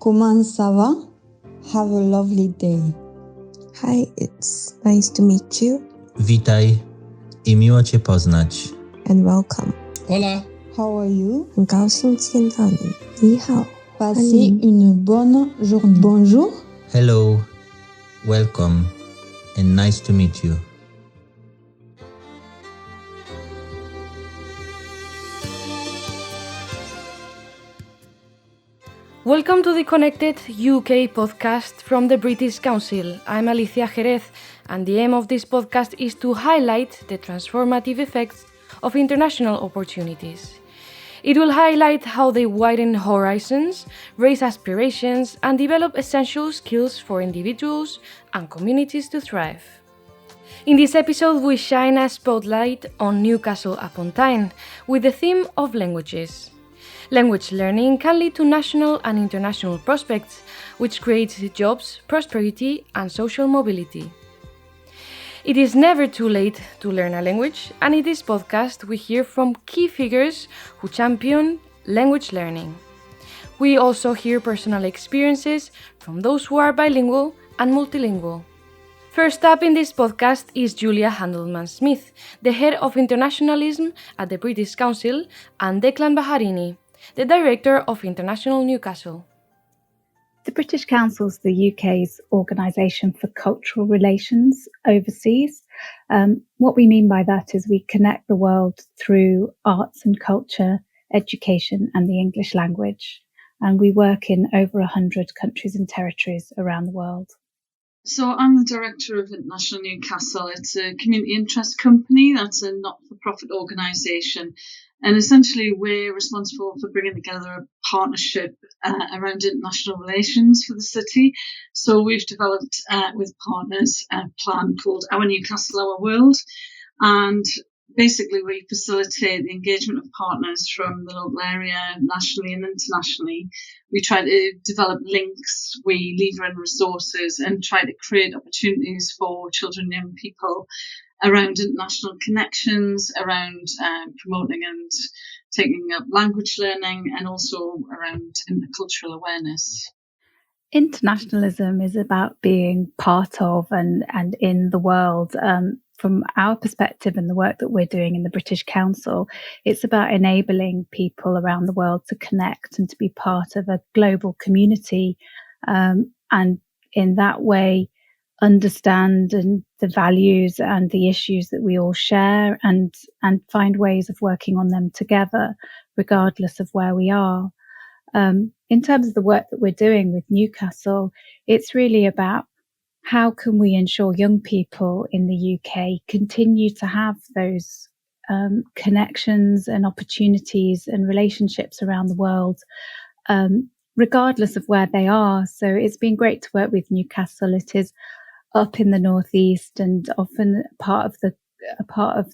Comment ça va? Have a lovely day. Hi, it's nice to meet you. Witaj i miło Cię poznać. And welcome. Hola. How are you? 很高兴见到你。你好。 Passez une bonne journée. Bonjour. Hello, welcome, and nice to meet you. Welcome to the Connected UK podcast from the British Council. I'm Alicia Jerez, and the aim of this podcast is to highlight the transformative effects of international opportunities. It will highlight how they widen horizons, raise aspirations, and develop essential skills for individuals and communities to thrive. In this episode, we shine a spotlight on Newcastle upon Tyne with the theme of languages. Language learning can lead to national and international prospects, which creates jobs, prosperity, and social mobility. It is never too late to learn a language, and in this podcast we hear from key figures who champion language learning. We also hear personal experiences from those who are bilingual and multilingual. First up in this podcast is Julia Handelman-Smith, the head of internationalism at the British Council, and Declan Baharini, the Director of International Newcastle. The British Council is the UK's organisation for cultural relations overseas. What we mean by that is we connect the world through arts and culture, education and the English language. And we work in over 100 countries and territories around the world. So I'm the Director of International Newcastle. It's a community interest company. That's a not-for-profit organisation. And essentially, we're responsible for bringing together a partnership around international relations for the city. So we've developed with partners a plan called Our Newcastle, Our World. And basically, we facilitate the engagement of partners from the local area, nationally and internationally. We try to develop links, we lever in resources and try to create opportunities for children and young people around international connections, around promoting and taking up language learning, and also around intercultural awareness. Internationalism is about being part of and in the world. From our perspective and the work that we're doing in the British Council, it's about enabling people around the world to connect and to be part of a global community, and in that way understand and the values and the issues that we all share and find ways of working on them together, regardless of where we are. In terms of the work that we're doing with Newcastle, it's really about how can we ensure young people in the UK continue to have those connections and opportunities and relationships around the world, regardless of where they are. So it's been great to work with Newcastle. It is up in the northeast and often a part of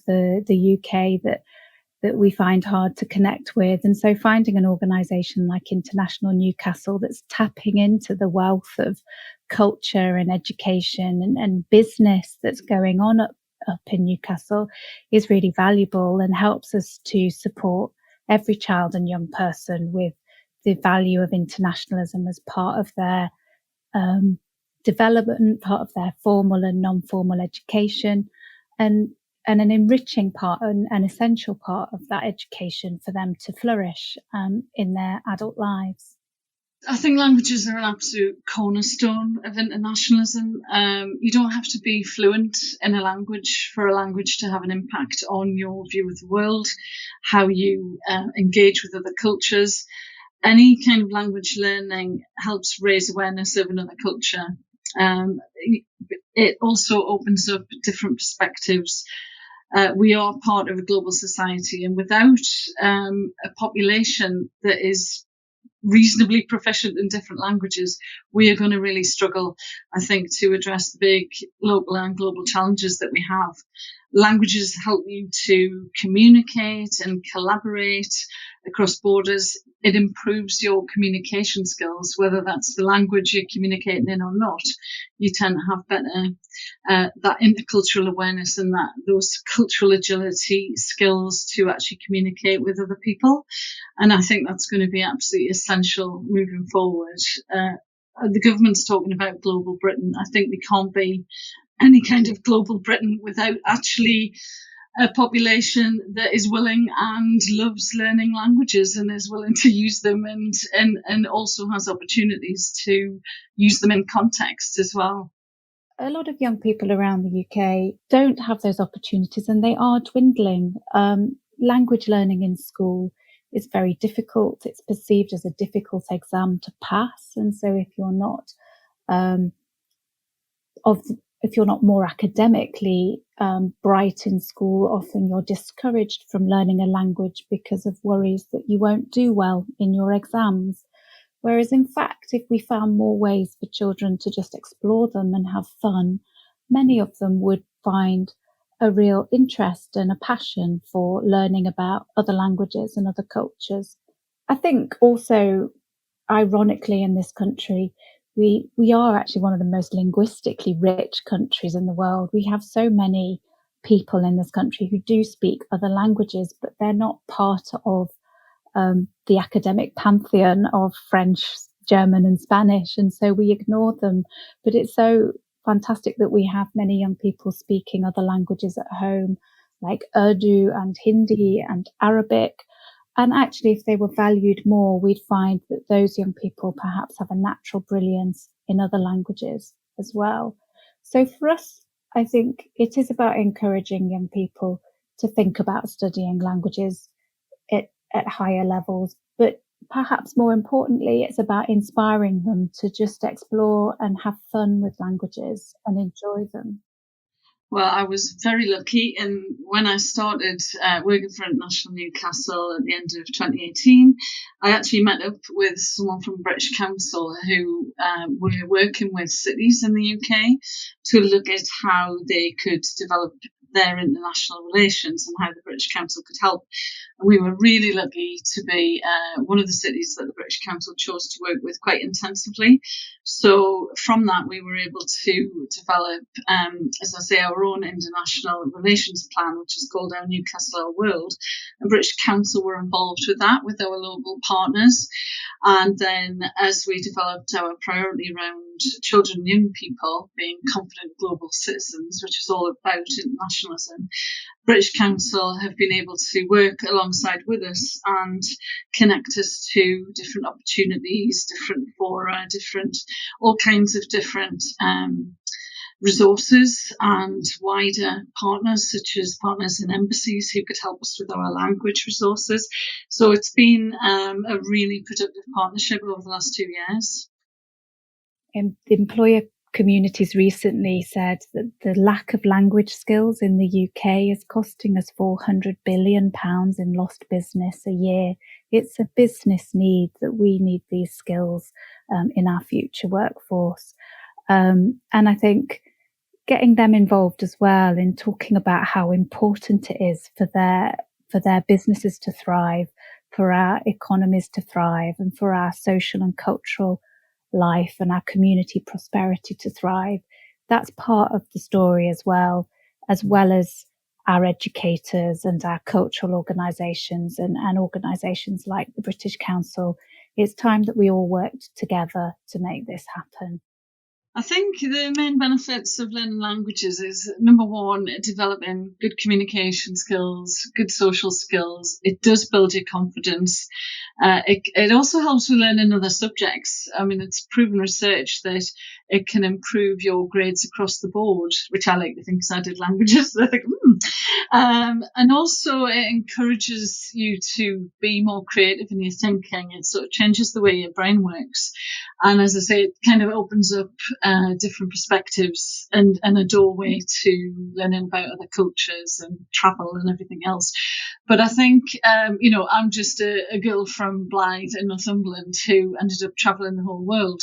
the UK that we find hard to connect with. And so finding an organisation like International Newcastle that's tapping into the wealth of culture and education and business that's going on up in Newcastle is really valuable and helps us to support every child and young person with the value of internationalism as part of their development, part of their formal and non-formal education, and an enriching part and an essential part of that education for them to flourish in their adult lives. I think languages are an absolute cornerstone of internationalism. You don't have to be fluent in a language for a language to have an impact on your view of the world, how you engage with other cultures. Any kind of language learning helps raise awareness of another culture. It also opens up different perspectives. We are part of a global society, and without a population that is reasonably proficient in different languages, we are going to really struggle, I think, to address the big local and global challenges that we have. Languages help you to communicate and collaborate across borders. it improves your communication skills, whether that's the language you're communicating in or not. You tend to have better that intercultural awareness and those cultural agility skills to actually communicate with other people. And I think that's going to be absolutely essential moving forward. The government's talking about global Britain. I think we can't be any kind of global Britain without actually a population that is willing and loves learning languages and is willing to use them and also has opportunities to use them in context as well. A lot of young people around the UK don't have those opportunities, and they are dwindling. Language learning in school is very difficult. It's perceived as a difficult exam to pass. And so if you're not if you're not more academically bright in school, often you're discouraged from learning a language because of worries that you won't do well in your exams. Whereas in fact, if we found more ways for children to just explore them and have fun, many of them would find a real interest and a passion for learning about other languages and other cultures. I think also, ironically, in this country, we are actually one of the most linguistically rich countries in the world. We have so many people in this country who do speak other languages, but they're not part of the academic pantheon of French, German and Spanish. And so we ignore them. But it's so fantastic that we have many young people speaking other languages at home, like Urdu and Hindi and Arabic. And actually, if they were valued more, we'd find that those young people perhaps have a natural brilliance in other languages as well. So for us, I think it is about encouraging young people to think about studying languages at higher levels. But perhaps more importantly, it's about inspiring them to just explore and have fun with languages and enjoy them. Well, I was very lucky, and when I started working for International Newcastle at the end of 2018, I actually met up with someone from British Council who were working with cities in the UK to look at how they could develop their international relations and how the British Council could help. And we were really lucky to be one of the cities that the British Council chose to work with quite intensively. So from that, we were able to develop, as I say, our own international relations plan, which is called Our Newcastle Our World. And British Council were involved with that, with our local partners. And then as we developed our priority around children and young people being confident global citizens, which is all about internationalism, British Council have been able to work alongside with us and connect us to different opportunities, different fora, all kinds of different resources and wider partners, such as partners in embassies who could help us with our language resources. So it's been a really productive partnership over the last 2 years. The employer communities recently said that the lack of language skills in the UK is costing us £400 billion in lost business a year. It's a business need that we need these skills in our future workforce. And I think getting them involved as well in talking about how important it is for their businesses to thrive, for our economies to thrive, and for our social and cultural life and our community prosperity to thrive. That's part of the story as well as our educators and our cultural organisations and organisations like the British Council. It's time that we all worked together to make this happen. I think the main benefits of learning languages is, number one, developing good communication skills, good social skills. It does build your confidence. It also helps with learning other subjects. I mean, it's proven research that it can improve your grades across the board, which I like to think because I did languages. And also it encourages you to be more creative in your thinking. It sort of changes the way your brain works. And as I say, it kind of opens up different perspectives and a doorway to learning about other cultures and travel and everything else. But I think, I'm just a girl from Blythe in Northumberland who ended up travelling the whole world.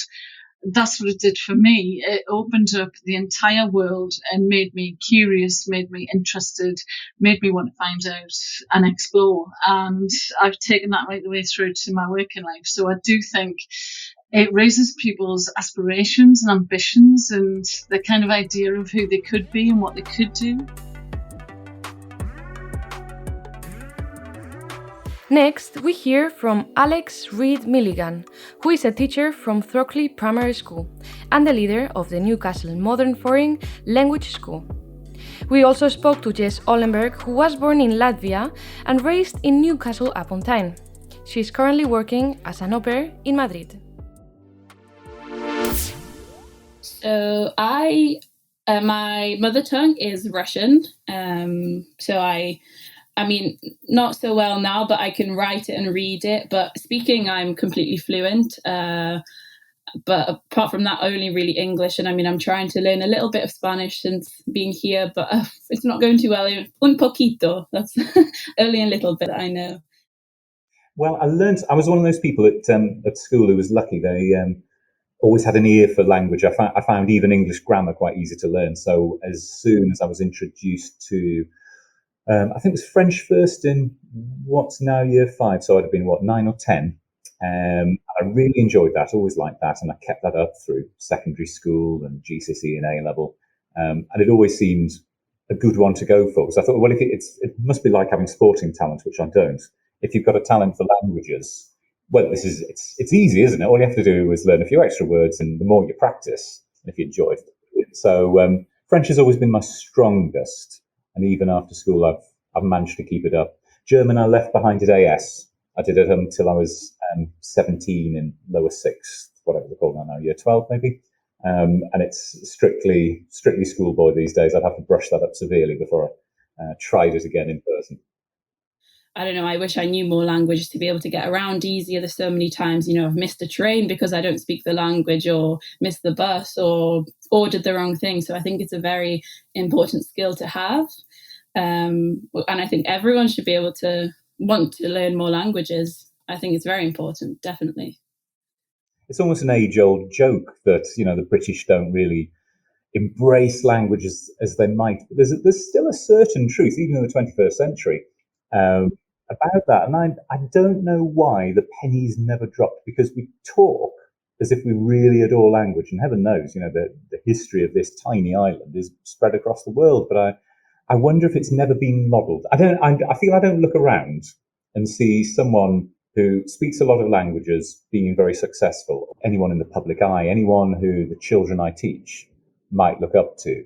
that's what it did for me. It opened up the entire world and made me curious, made me interested, made me want to find out and explore. And I've taken that right the way through to my working life. So I do think it raises people's aspirations and ambitions and the kind of idea of who they could be and what they could do. Next, we hear from Alex Reid Milligan, who is a teacher from Throckley Primary School and the leader of the Newcastle Modern Foreign Language School. We also spoke to Jess Ollenberg, who was born in Latvia and raised in Newcastle upon Tyne. She is currently working as an au pair in Madrid. So my mother tongue is Russian. So I mean, not so well now, but I can write it and read it. But speaking, I'm completely fluent. But apart from that, only really English. And I mean, I'm trying to learn a little bit of Spanish since being here, but it's not going too well. Un poquito. That's only a little bit I know. Well, I was one of those people at school who was lucky. They always had an ear for language. I found even English grammar quite easy to learn. So as soon as I was introduced to I think it was French first in what's now year 5, so I'd have been 9 or 10. I really enjoyed that, always liked that, and I kept that up through secondary school and GCSE and A level. And it always seemed a good one to go for, because I thought, well, if it must be like having sporting talent, which I don't. If you've got a talent for languages, well, it's easy, isn't it? All you have to do is learn a few extra words, and the more you practice, and if you enjoy it. So French has always been my strongest. And even after school, I've managed to keep it up. German, I left behind at AS. I did it until I was 17 in lower 6th, whatever they call that now, year 12 maybe. And it's strictly schoolboy these days. I'd have to brush that up severely before I tried it again in person. I don't know, I wish I knew more languages to be able to get around easier. There's so many times, I've missed a train because I don't speak the language, or missed the bus, or ordered the wrong thing. So I think it's a very important skill to have. And I think everyone should be able to want to learn more languages. I think it's very important, definitely. It's almost an age-old joke that, the British don't really embrace language as they might. But there's still a certain truth, even in the 21st century, about that. And I don't know why the pennies never dropped, because we talk as if we really adore language. And heaven knows, the history of this tiny island is spread across the world. But I wonder if it's never been modelled. I feel I don't look around and see someone who speaks a lot of languages being very successful. Anyone in the public eye, anyone who the children I teach might look up to.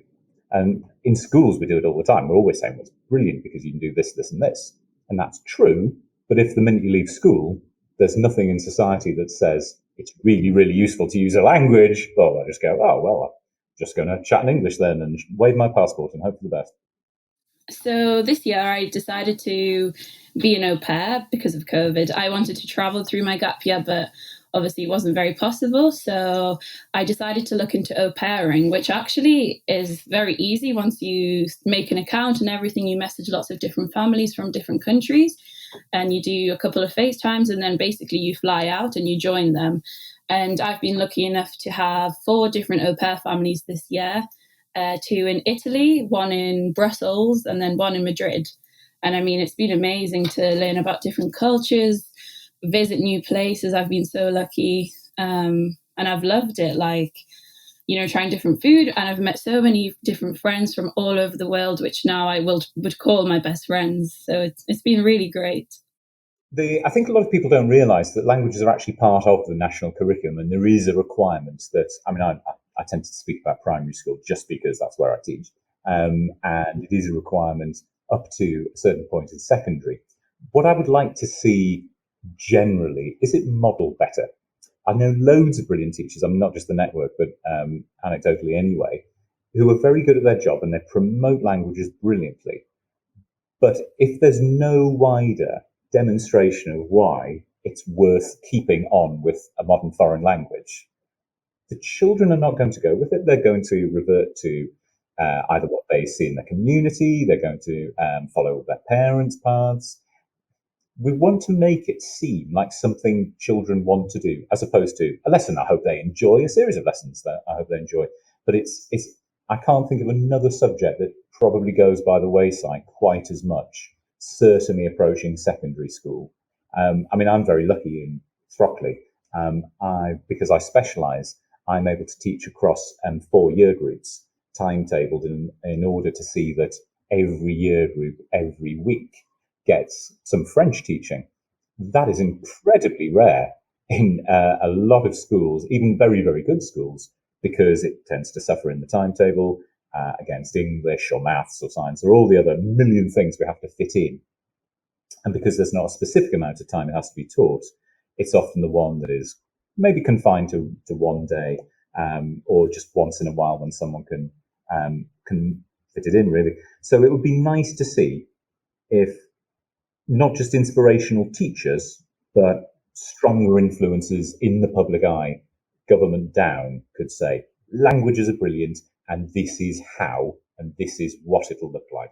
And in schools, we do it all the time. We're always saying, well, it's brilliant because you can do this, this, and this. And that's true. But if the minute you leave school, there's nothing in society that says it's really, really useful to use a language, well, I just go, oh, well, I'm just going to chat in English then and wave my passport and hope for the best. So this year I decided to be an au pair because of COVID. I wanted to travel through my gap year, but obviously it wasn't very possible. So I decided to look into au pairing, which actually is very easy. Once you make an account and everything, you message lots of different families from different countries, and you do a couple of FaceTimes, and then basically you fly out and you join them. And I've been lucky enough to have 4 different au pair families this year. 2 in Italy, 1 in Brussels, and then 1 in Madrid. And I mean, it's been amazing to learn about different cultures, visit new places. I've been so lucky, and I've loved it. Trying different food, and I've met so many different friends from all over the world, which now I would call my best friends. So it's been really great. I think a lot of people don't realise that languages are actually part of the national curriculum, and there is a requirement that, I tend to speak about primary school just because that's where I teach. And it is a requirement up to a certain point in secondary. What I would like to see generally is it modelled better. I know loads of brilliant teachers, not just the network, but anecdotally anyway, who are very good at their job and they promote languages brilliantly. But if there's no wider demonstration of why it's worth keeping on with a modern foreign language, the children are not going to go with it. They're going to revert to either what they see in the community, they're going to follow their parents' paths. we want to make it seem like something children want to do, as opposed to a lesson I hope they enjoy, a series of lessons that I hope they enjoy. But it's I can't think of another subject that probably goes by the wayside quite as much, certainly approaching secondary school. I mean, I'm very lucky in Throckley. Because I specialise, I'm able to teach across 4 year groups, timetabled in order to see that every year group, every week, gets some French teaching. That is incredibly rare in a lot of schools, even very, very good schools, because it tends to suffer in the timetable against English or maths or science or all the other million things we have to fit in. And because there's not a specific amount of time it has to be taught, it's often the one that is maybe confined to one day, or just once in a while when someone can fit it in, really. So it would be nice to see if not just inspirational teachers, but stronger influences in the public eye, government down, could say, languages are brilliant, and this is how, and this is what it'll look like.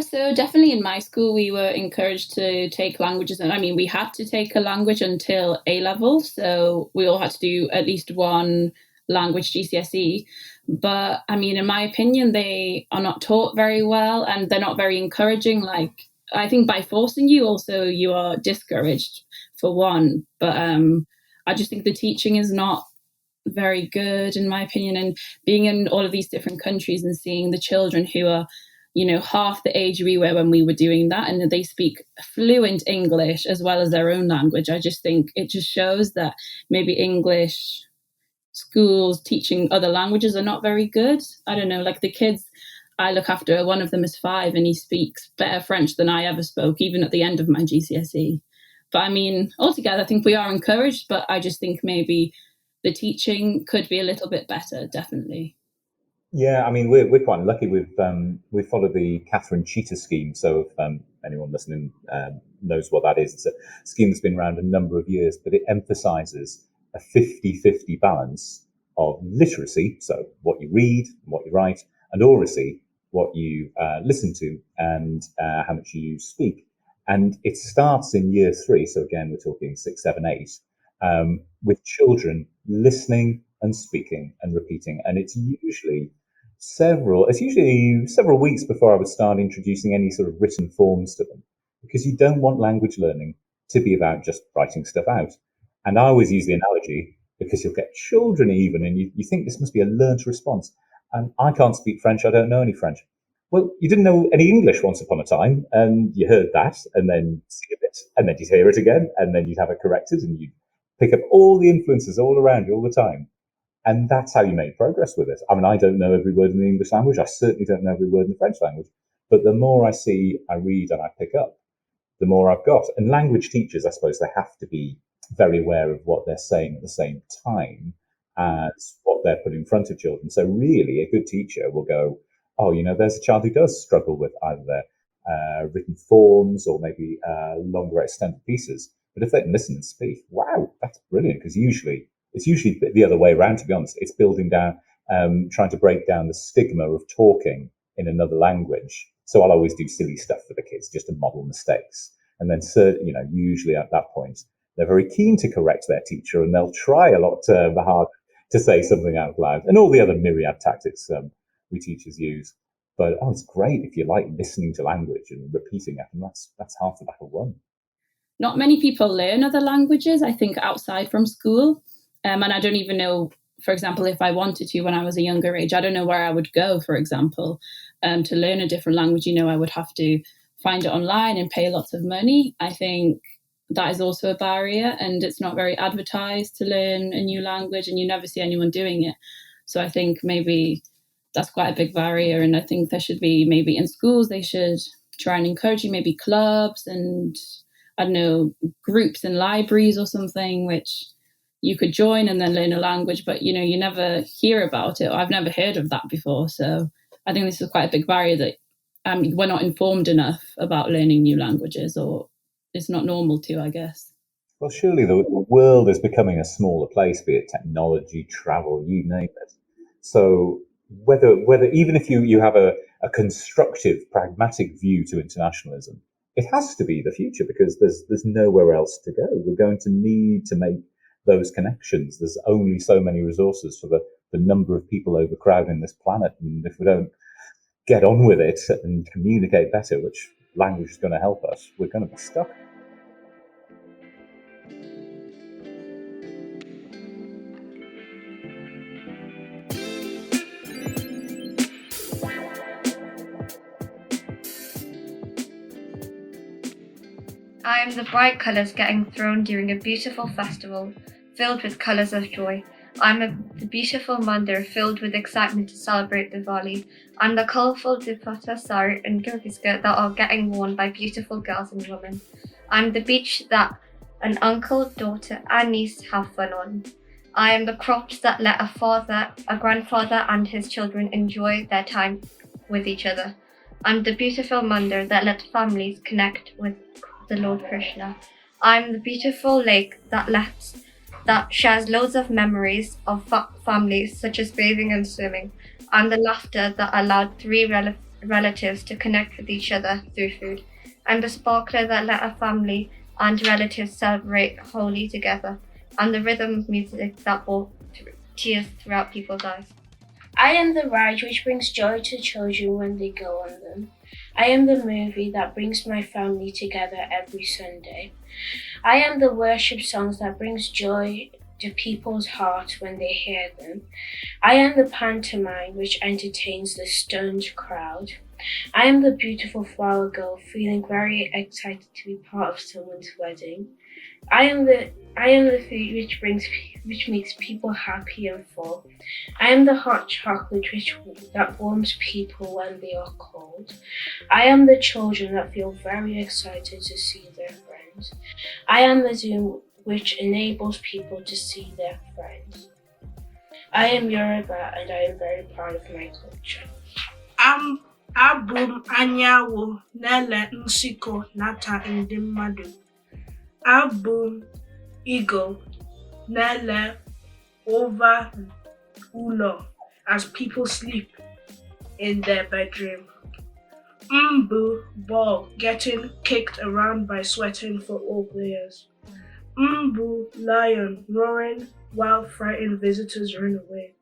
So definitely in my school, we were encouraged to take languages. And I mean, we had to take a language until A level. So we all had to do at least one language GCSE. But I mean, in my opinion, they are not taught very well and they're not very encouraging. Like, I think by forcing you also, you are discouraged for one. But I just think the teaching is not very good, in my opinion. And being in all of these different countries and seeing the children who are, you know, half the age we were when we were doing that, and they speak fluent English as well as their own language. I just think it just shows that maybe English schools teaching other languages are not very good. I don't know, like the kids I look after, one of them is 5 and he speaks better French than I ever spoke, even at the end of my GCSE. But I mean, altogether, I think we are encouraged, but I just think maybe the teaching could be a little bit better, definitely. Yeah, I mean, we're quite lucky. We've followed the Catherine Cheetah scheme. So if anyone listening knows what that is, it's a scheme that's been around a number of years, but it emphasises a 50-50 balance of literacy, so what you read, what you write, and oracy, what you listen to, and how much you speak. And it starts in year 3. So again, we're talking 6, 7, 8, with children listening and speaking and repeating. And it's usually several weeks before I would start introducing any sort of written forms to them, because you don't want language learning to be about just writing stuff out. And I always use the analogy, because you'll get children even, and you think this must be a learned response. And I can't speak French, I don't know any French. Well, you didn't know any English once upon a time, and you heard that, and then see a bit, and then you'd hear it again, and then you'd have it corrected, and you'd pick up all the influences all around you all the time. And that's how you make progress with it. I mean, I don't know every word in the English language. I certainly don't know every word in the French language. But the more I see, I read, and I pick up, the more I've got. And language teachers, I suppose, they have to be very aware of what they're saying at the same time as what they're putting in front of children. So really, a good teacher will go, oh, you know, there's a child who does struggle with either their written forms or maybe longer extended pieces. But if they can listen and speak, wow, that's brilliant. Because it's usually the other way around, to be honest. It's building down, trying to break down the stigma of talking in another language. So I'll always do silly stuff for the kids just to model mistakes. And then, you know, usually at that point, they're very keen to correct their teacher, and they'll try a lot hard to say something out loud, and all the other myriad tactics we teachers use. But it's great if you like listening to language and repeating it, and that's half the battle won. Not many people learn other languages, I think, outside from school. And I don't even know, for example, if I wanted to when I was a younger age, I don't know where I would go, for example, to learn a different language. You know, I would have to find it online and pay lots of money. I think that is also a barrier, and it's not very advertised to learn a new language, and you never see anyone doing it. So I think maybe that's quite a big barrier. And I think there should be, maybe in schools, they should try and encourage you, maybe clubs and, I don't know, groups in libraries or something, which you could join and then learn a language, but, you know, you never hear about it. I've never heard of that before. So I think this is quite a big barrier, that we're not informed enough about learning new languages, or it's not normal to, I guess. Well, surely the world is becoming a smaller place, be it technology, travel, you name it. So whether even if you have a constructive, pragmatic view to internationalism, it has to be the future because there's nowhere else to go. We're going to need to make those connections. There's only so many resources for the number of people overcrowding this planet. And if we don't get on with it and communicate better, which language is going to help us, we're going to be stuck. I am the bright colours getting thrown during a beautiful festival filled with colours of joy. I'm the beautiful mandir filled with excitement to celebrate Diwali. I'm the colourful dupatta, sari and kurti skirt that are getting worn by beautiful girls and women. I'm the beach that an uncle, daughter and niece have fun on. I am the crops that let a grandfather and his children enjoy their time with each other. I'm the beautiful mandir that lets families connect with the Lord Krishna. I'm the beautiful lake that shares loads of memories of families such as bathing and swimming. I'm the laughter that allowed three relatives to connect with each other through food. I'm the sparkler that let a family and relatives celebrate Holi together. I'm the rhythm of music that brought tears throughout people's eyes. I am the ride which brings joy to children when they go on them. I am the movie that brings my family together every Sunday. I am the worship songs that brings joy to people's hearts when they hear them. I am the pantomime which entertains the stunned crowd. I am the beautiful flower girl feeling very excited to be part of someone's wedding. I am the food which makes people happy and full. I am the hot chocolate that warms people when they are cold. I am the children that feel very excited to see their friends. I am the Zoom which enables people to see their friends. I am Yoruba and I am very proud of my culture. Abum anyawo nele nsiko nata ndi mmadu. Abum eagle nele over ulo as people sleep in their bedroom. Mbu ball getting kicked around by sweating football players. Mbu lion roaring while frightened visitors run away.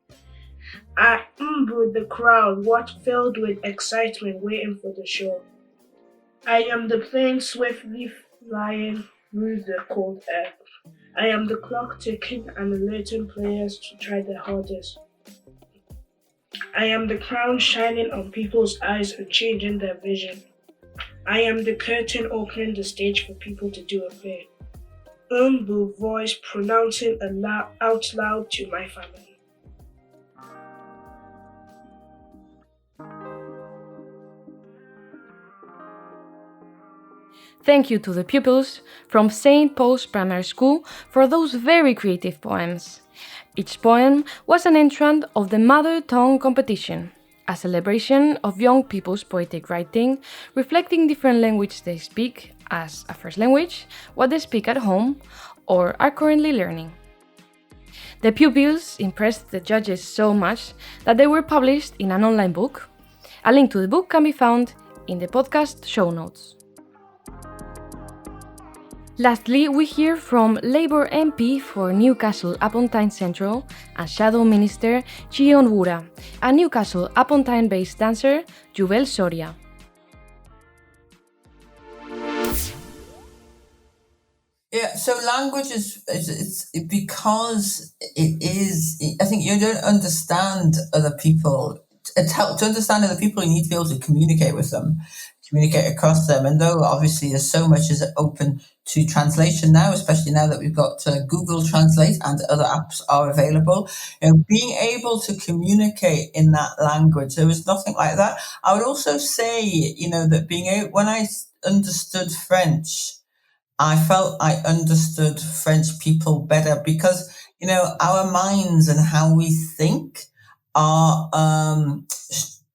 Mbu the crowd filled with excitement waiting for the show. I am the plane swiftly flying through the cold air. I am the clock ticking and alerting players to try their hardest. I am the crown shining on people's eyes and changing their vision. I am the curtain opening the stage for people to do a play. Mbu voice pronouncing out loud to my family. Thank you to the pupils from St. Paul's Primary School for those very creative poems. Each poem was an entrant of the Mother Tongue competition, a celebration of young people's poetic writing, reflecting different languages they speak as a first language, what they speak at home, or are currently learning. The pupils impressed the judges so much that they were published in an online book. A link to the book can be found in the podcast show notes. Lastly, we hear from Labour MP for Newcastle upon Tyne Central and Shadow Minister Chi Onwurah, and Newcastle upon Tyne-based dancer Jubel Soria. Yeah, so language is because it is. I think you don't understand other people. To understand other people, you need to be able to communicate with them, communicate across them. And though obviously there's so much is open to translation now, especially now that we've got Google Translate and other apps are available, being able to communicate in that language, there was nothing like that. I would also say, that when I understood French, I felt I understood French people better because, our minds and how we think are,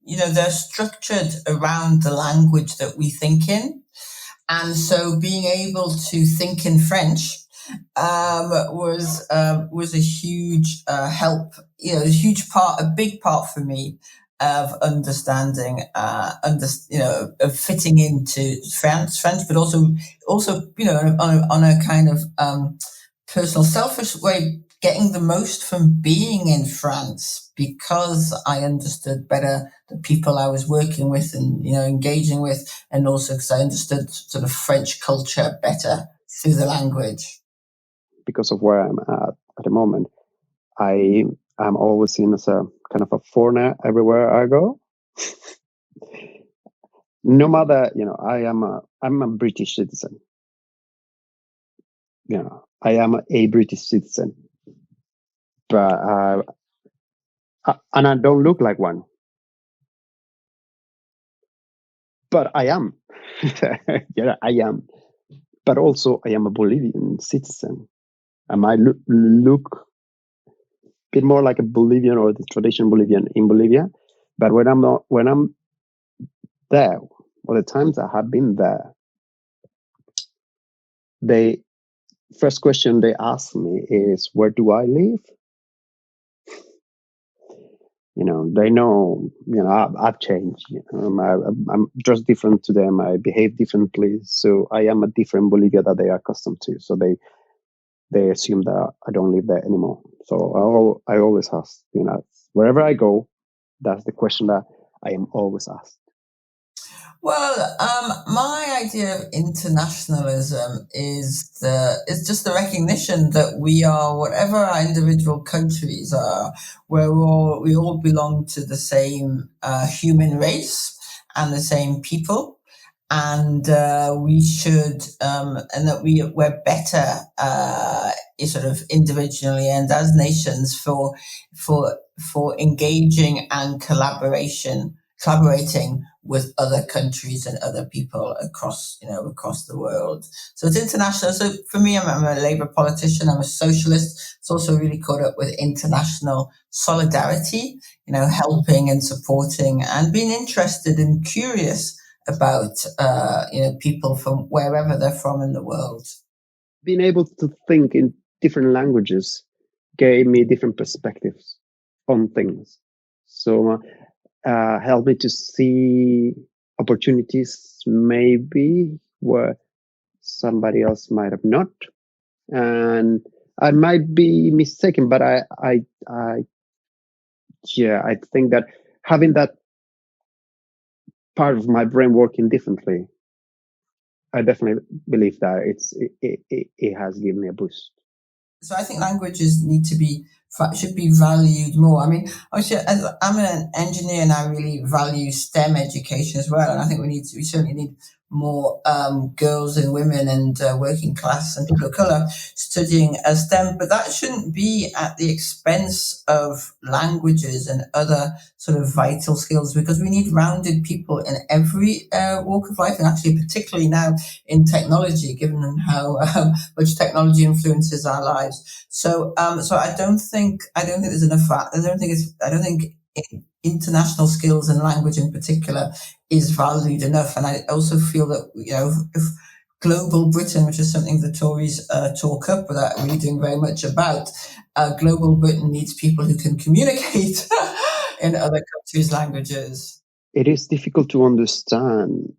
they're structured around the language that we think in. And so being able to think in French was a huge help, a big part for me of understanding, of fitting into French, but also, on a kind of personal, selfish way, getting the most from being in France, because I understood better the people I was working with and, engaging with, and also because I understood sort of French culture better through the language. Because of where I'm at the moment, I am always seen as a kind of a foreigner everywhere I go. No matter, I'm a British citizen. I am a British citizen, but and I don't look like one, but I am. Yeah, I am. But also, I am a Bolivian citizen. I might look a bit more like a Bolivian or the traditional Bolivian in Bolivia, but when I'm there, or the times I have been there, the first question they ask me is, where do I live? They know, I've changed. I'm just different to them. I behave differently. So I am a different Bolivia that they are accustomed to. So they assume that I don't live there anymore. So I always ask, wherever I go, that's the question that I am always asked. Well, my idea of internationalism is just the recognition that we are, whatever our individual countries are, we all belong to the same human race and the same people, and we should, and that we're better, sort of individually and as nations for engaging and collaborating with other countries and other people across the world. So it's international. So for me, I'm a Labour politician. I'm a socialist. It's also really caught up with international solidarity, helping and supporting and being interested and curious about, people from wherever they're from in the world. Being able to think in different languages gave me different perspectives on things. So helped me to see opportunities maybe where somebody else might have not. And I might be mistaken, but I think that having that part of my brain working differently, I definitely believe that it has given me a boost. So I think languages should be valued more. I mean, obviously, as I'm an engineer and I really value STEM education as well. And I think we certainly need more girls and women and working class and people of colour studying STEM, but that shouldn't be at the expense of languages and other sort of vital skills, because we need rounded people in every walk of life, and actually particularly now in technology, given how much technology influences our lives. So I don't think there's enough. I don't think international skills and language in particular is valued enough. And I also feel that, if global Britain, which is something the Tories talk up without really doing very much about, global Britain needs people who can communicate in other countries' languages. It is difficult to understand.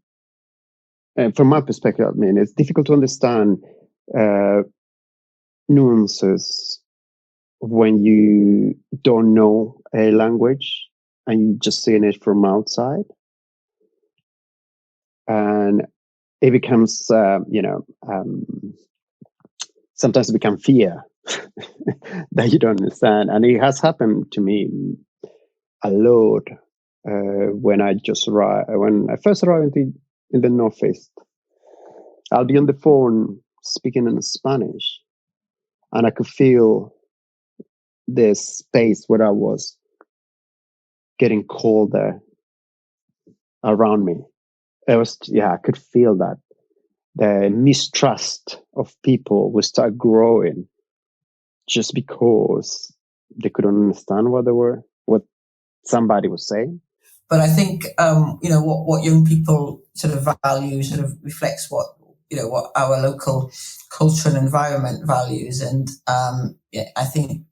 From my perspective, it's difficult to understand nuances when you don't know a language and you're just seeing it from outside. And it becomes, sometimes it becomes fear that you don't understand. And it has happened to me a lot when I first arrived in the Northeast. I'll be on the phone speaking in Spanish, and I could feel the space where I was getting colder around me. I could feel that the mistrust of people would start growing just because they couldn't understand what somebody was saying. But I think what young people sort of value sort of reflects what our local culture and environment values, and I think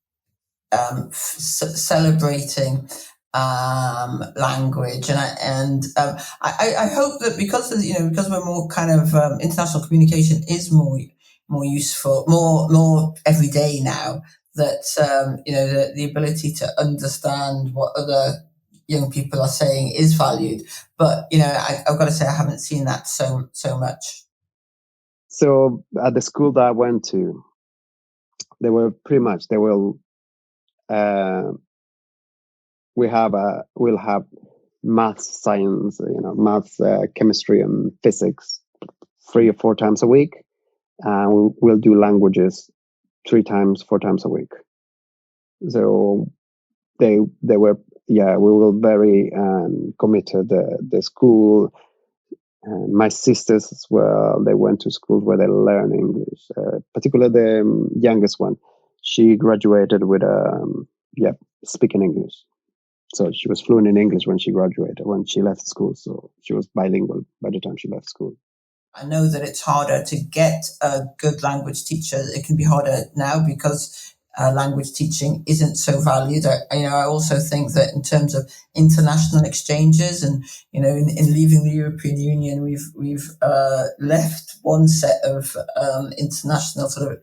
celebrating language, and I hope that because we're more kind of international communication is more useful, more every day now, that the ability to understand what other young people are saying is valued. But I've got to say I haven't seen that so much. So at the school that I went to, we'll have math, science, math, chemistry, and physics 3 or 4 times a week, and we'll do languages 3 times, 4 times a week. So they were, we were very committed. The school, my sisters as well, they went to schools where they learn English. Particularly the youngest one, she graduated with speaking English. So she was fluent in English when she graduated, when she left school. So she was bilingual by the time she left school. I know that it's harder to get a good language teacher. It can be harder now because language teaching isn't so valued. I also think that in terms of international exchanges and, in leaving the European Union, we've left one set of international sort of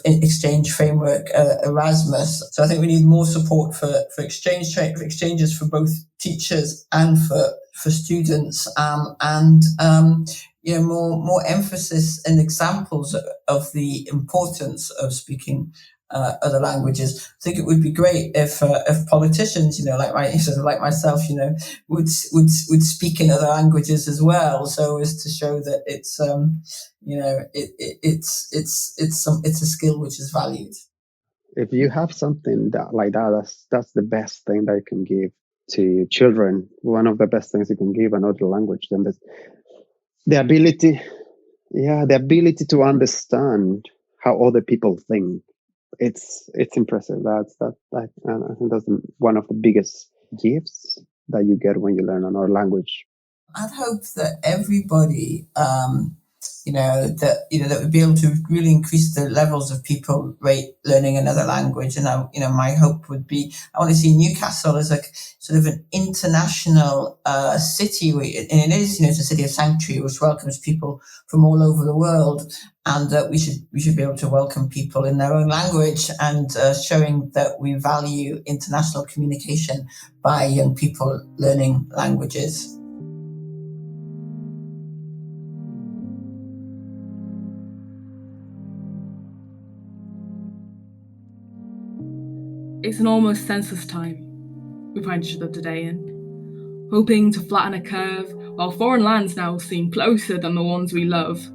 exchange framework, Erasmus. So I think we need more support for exchanges for both teachers and for students, and more emphasis and examples of the importance of speaking other languages. I think it would be great if politicians, like myself, would speak in other languages as well, so as to show that it's it's a skill which is valued. If you have something like that, that's the best thing that you can give to children. One of the best things you can give another language. Then the ability to understand how other people think. It's impressive. I think that's one of the biggest gifts that you get when you learn another language. I'd hope that everybody, that would be able to really increase the levels of people learning another language. And my hope would be, I want to see Newcastle as a sort of an international city, and it is, it's a city of sanctuary which welcomes people from all over the world, and that we should be able to welcome people in their own language, and showing that we value international communication by young people learning languages. It's an almost senseless time we find each other today in, hoping to flatten a curve while foreign lands now seem closer than the ones we love.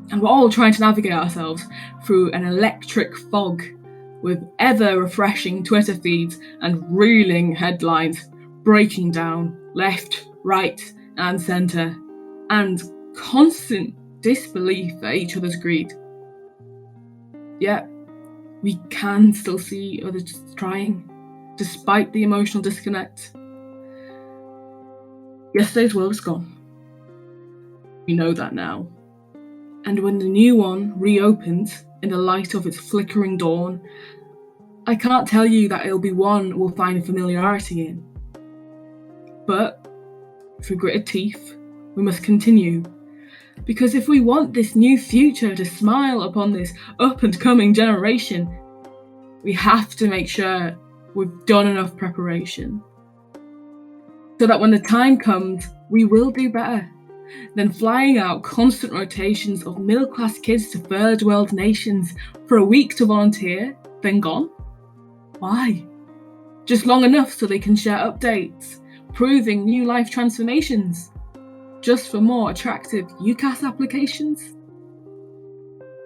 And we're all trying to navigate ourselves through an electric fog with ever-refreshing Twitter feeds and reeling headlines breaking down left, right and centre, and constant disbelief at each other's greed. Yet, we can still see others trying, despite the emotional disconnect. Yesterday's world is gone. We know that now. And when the new one reopens in the light of its flickering dawn, I can't tell you that it'll be one we'll find familiarity in. But, through gritted teeth, we must continue. Because if we want this new future to smile upon this up-and-coming generation, we have to make sure we've done enough preparation. So that when the time comes, we will do better than flying out constant rotations of middle-class kids to third world nations for a week to volunteer, then gone. Why? Just long enough so they can share updates, proving new life transformations, just for more attractive UCAS applications?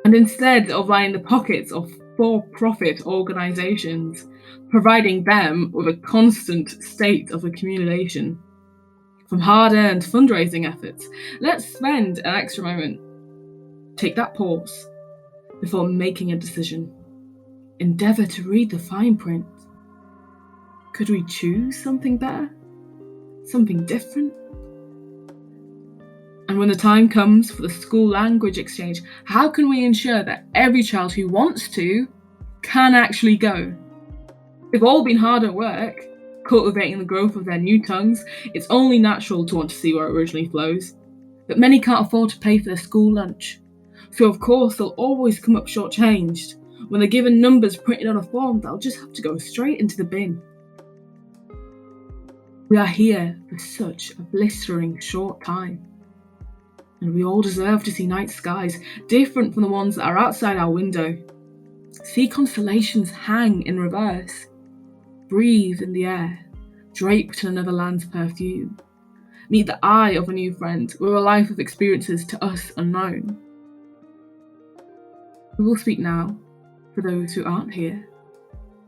And instead of lining the pockets of for-profit organisations, providing them with a constant state of accumulation from hard-earned fundraising efforts, let's spend an extra moment, take that pause before making a decision. Endeavour to read the fine print. Could we choose something better? Something different? And when the time comes for the school language exchange, how can we ensure that every child who wants to can actually go? We've all been hard at work, cultivating the growth of their new tongues, it's only natural to want to see where it originally flows. But many can't afford to pay for their school lunch. So of course they'll always come up shortchanged. When they're given numbers printed on a form, they'll just have to go straight into the bin. We are here for such a blistering short time. And we all deserve to see night skies different from the ones that are outside our window. See constellations hang in reverse. Breathe in the air, draped in another land's perfume. Meet the eye of a new friend with a life of experiences to us unknown. We will speak now for those who aren't here.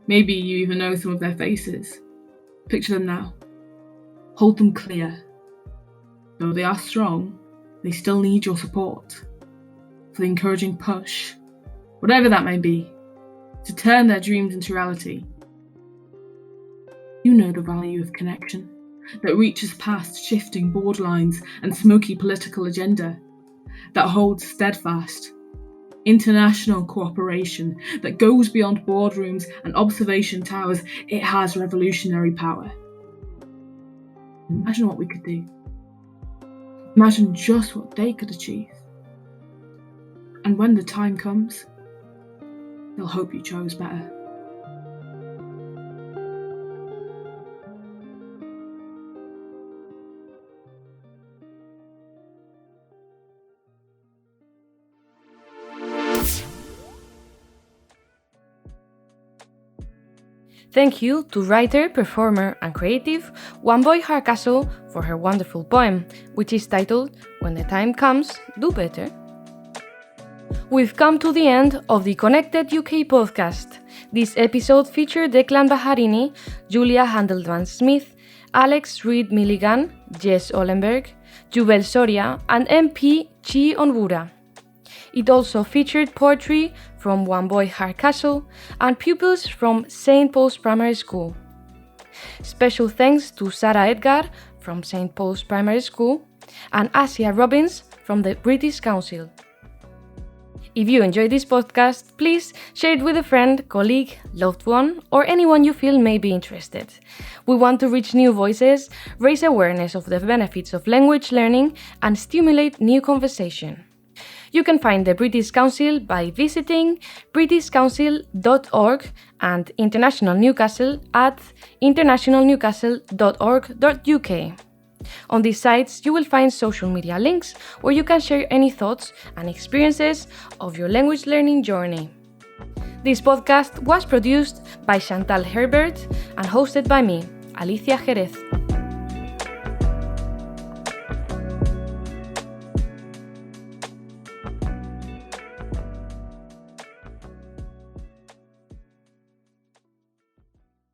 Maybe you even know some of their faces. Picture them now. Hold them clear. Though they are strong, they still need your support. For the encouraging push, whatever that may be, to turn their dreams into reality. You know the value of connection that reaches past shifting borderlines and smoky political agenda, that holds steadfast international cooperation that goes beyond boardrooms and observation towers. It has revolutionary power. Imagine what we could do. Imagine just what they could achieve. And when the time comes, they'll hope you chose better. Thank you to writer, performer and creative Wamboy Hardcastle for her wonderful poem, which is titled When the Time Comes, Do Better. We've come to the end of the Connected UK podcast. This episode featured Declan Baharini, Julia Handelman-Smith, Alex Reid-Milligan, Jess Ollenberg, Jubel Soria and MP Chi Onwura. It also featured poetry from Wamboy Hardcastle and pupils from St. Paul's Primary School. Special thanks to Sarah Edgar from St. Paul's Primary School and Asia Robbins from the British Council. If you enjoyed this podcast, please share it with a friend, colleague, loved one, or anyone you feel may be interested. We want to reach new voices, raise awareness of the benefits of language learning, and stimulate new conversation. You can find the British Council by visiting britishcouncil.org and International Newcastle at internationalnewcastle.org.uk. On these sites, you will find social media links where you can share any thoughts and experiences of your language learning journey. This podcast was produced by Chantal Herbert and hosted by me, Alicia Jerez.